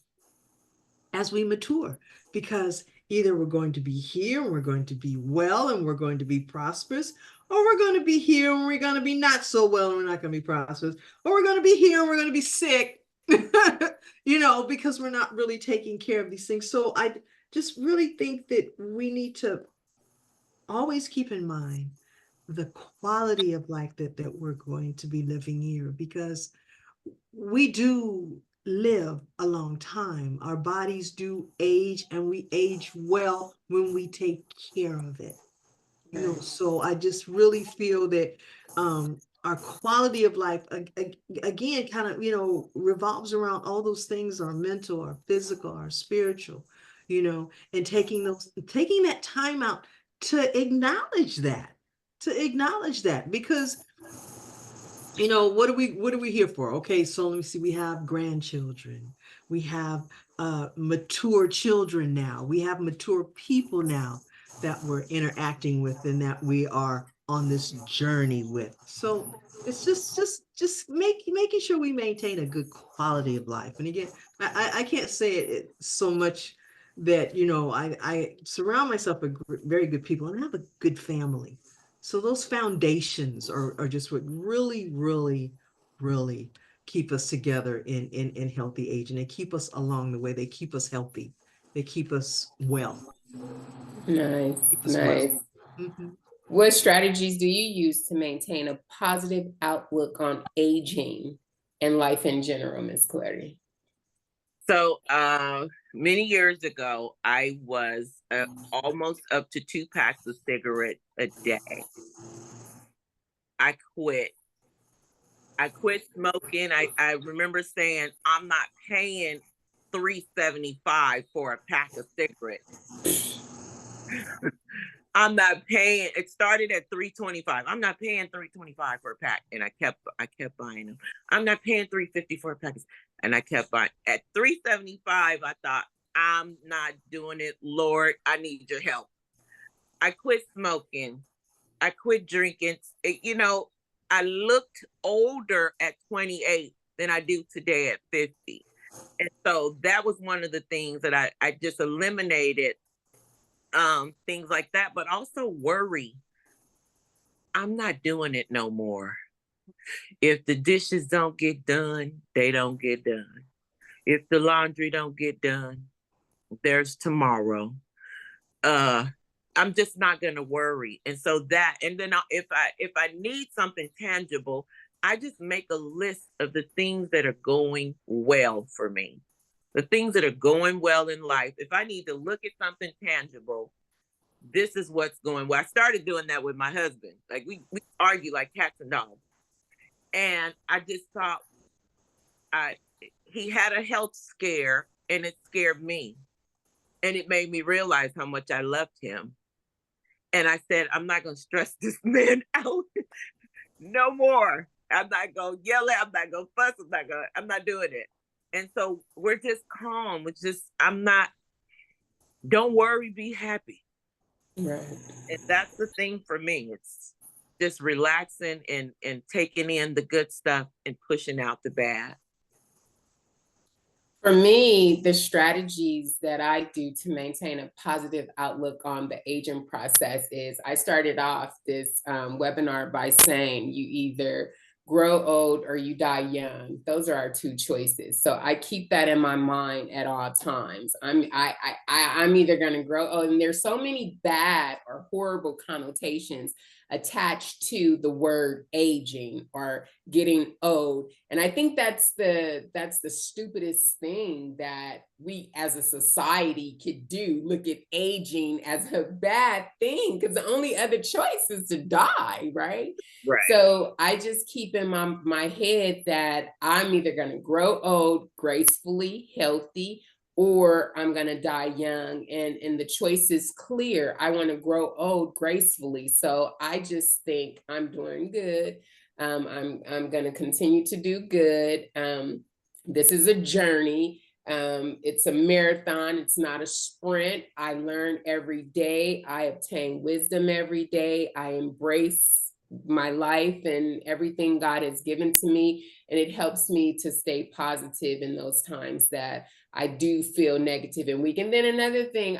as we mature, because either we're going to be here and we're going to be well and we're going to be prosperous, or we're going to be here and we're going to be not so well and we're not going to be prosperous, or we're going to be here and we're going to be sick, you know, because we're not really taking care of these things. So I just really think that we need to always keep in mind the quality of life that we're going to be living here, because we do live a long time. Our bodies do age, and we age well when we take care of it. You know, so I just really feel that our quality of life, again, kind of, you know, revolves around all those things: our mental, our physical, our spiritual, you know, and taking that time out to acknowledge that, because you know, what are we here for? Okay, so let me see. We have grandchildren. We have mature children now. We have mature people now that we're interacting with and that we are on this journey with. So it's just making sure we maintain a good quality of life. And again, I can't say it so much that, you know, I surround myself with very good people, and I have a good family. So those foundations are just what really, really, really keep us together in healthy aging. They keep us along the way. They keep us healthy. They keep us well. Nice, Keep us nice. well. Mhm. What strategies do you use to maintain a positive outlook on aging and life in general, Miss Clarity? So many years ago, I was almost up to 2 packs of cigarettes a day. I quit. I quit smoking. I remember saying, I'm not paying $3.75 for a pack of cigarettes. I'm not paying. It started at $3.25. I'm not paying $3.25 for a pack, and I kept buying them. I'm not paying $3.50 for a pack, and I kept buying. At $3.75, I thought, I'm not doing it, Lord. I need your help. I quit smoking. I quit drinking. You know, I looked older at 28 than I do today at 50. And so that was one of the things that I just eliminated, things like that, but also worry. I'm not doing it no more. If the dishes don't get done, they don't get done. If the laundry don't get done, there's tomorrow. I'm just not going to worry. And so that, and then if I need something tangible, I just make a list of the things that are going well for me, the things that are going well in life. If I need to look at something tangible, this is what's going well. I started doing that with my husband. Like we argue like cats and dogs. And I just thought he had a health scare and it scared me. And it made me realize how much I loved him. And I said, I'm not going to stress this man out no more. I'm not going to yell at, I'm not going to fuss, I'm not doing it. And so we're just calm. It's just, don't worry, be happy. Right. And that's the thing for me. It's just relaxing and taking in the good stuff and pushing out the bad. For me, the strategies that I do to maintain a positive outlook on the aging process is I started off this webinar by saying you either grow old or you die young. Those are our two choices. So I keep that in my mind at all times. I'm either going to grow old, and there's so many bad or horrible connotations attached to the word aging or getting old. And I think that's the stupidest thing that we as a society could do, look at aging as a bad thing, because the only other choice is to die, right? Right. So I just keep in my head that I'm either going to grow old gracefully, healthy, or I'm going to die young. And the choice is clear. I want to grow old gracefully. So I just think I'm doing good. I'm going to continue to do good. This is a journey. It's a marathon. It's not a sprint. I learn every day. I obtain wisdom every day. I embrace my life and everything God has given to me. And it helps me to stay positive in those times that I do feel negative and weak. And then another thing,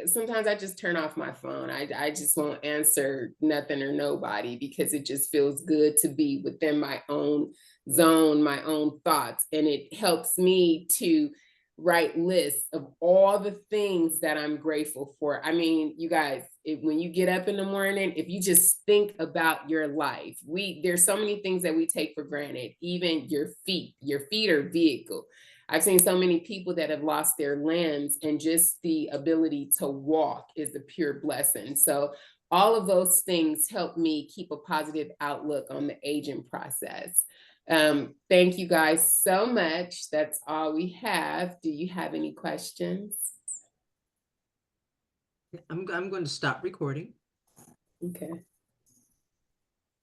sometimes I just turn off my phone. I just won't answer nothing or nobody, because it just feels good to be within my own zone, my own thoughts. And it helps me to write lists of all the things that I'm grateful for. I mean, you guys, when you get up in the morning, if you just think about your life, there's so many things that we take for granted, even your feet are vehicle. I've seen so many people that have lost their limbs, and just the ability to walk is a pure blessing. So all of those things help me keep a positive outlook on the aging process. Thank you guys so much. That's all we have. Do you have any questions? I'm going to stop recording. Okay.